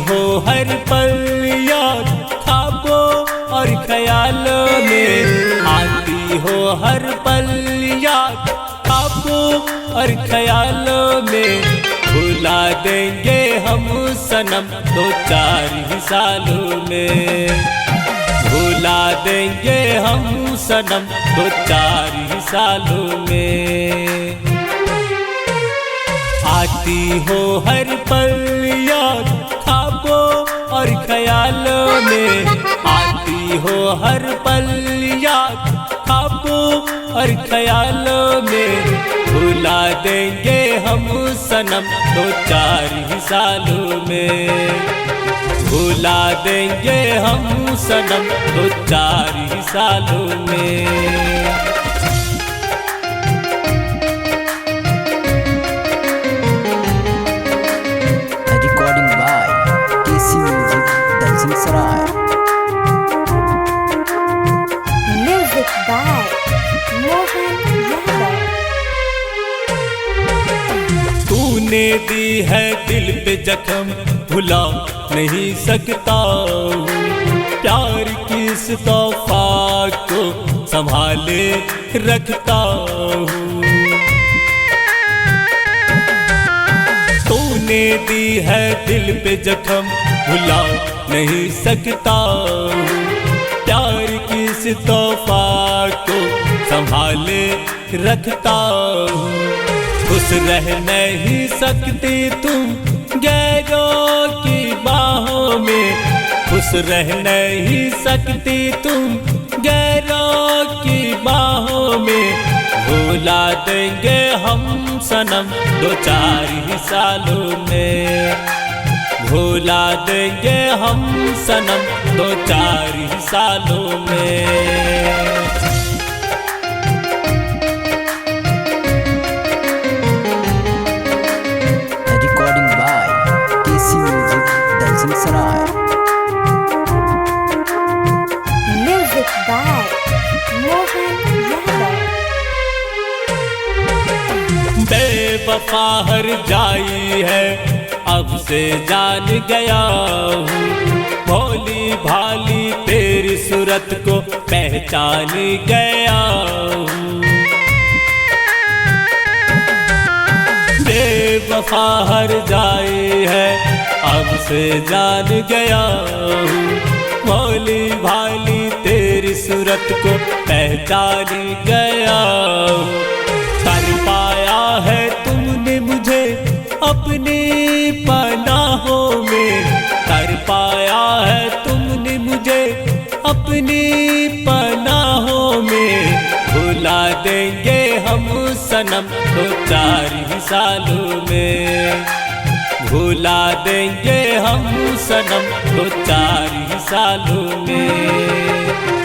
हो हर पल याद ख्वाबों और ख्यालों में, आती हो हर पल याद ख्वाबों और ख्यालों में। भुला देंगे हम सनम 2-4 ही सालों में, भुला देंगे हम सनम 2-4 ही सालों में। आती हो हर पल याद ख्वाबों और ख्यालों में, आती हो हर पल याद ख्वाबों और ख्यालों में। भुला देंगे हम सनम 2-4 ही सालों में, भुला देंगे हम सनम 2-4 ही सालों में। Music by Mohan Yadav. तूने दी है दिल पे जख्म भुला नहीं सकता हूँ, प्यार की इस तोहफा को संभाले रखता हूँ। तूने दी है दिल पे जख्म भुला नहीं सकता हूँ, प्यार की इस तोहफा को संभाले रखता हूँ। खुश रह नहीं सकती तुम गैरों की बाहों में, खुश रह नहीं सकती तुम गैरों की बाहों में। भुला देंगे हम सनम 2-4 ही सालों में, भुला देंगे हम सनम 2-4 ही सालों में। Music by Mohan Yadav. बेवफा हर जाई है अब से जान गया हूँ, भोली भाली तेरी सूरत को पहचान गया हूँ। बेवफा हर जाई है अब से जान गया हूँ, भोली भाली तेरी सूरत को पहचान गया हूँ। कर पाया है तुमने मुझे अपनी पनाहों में, कर पाया है तुमने मुझे अपनी पनाहों में। भुला देंगे हम सनम 2-4 ही सालों में, भुला देंगे हम सनम 2-4 ही सालों में।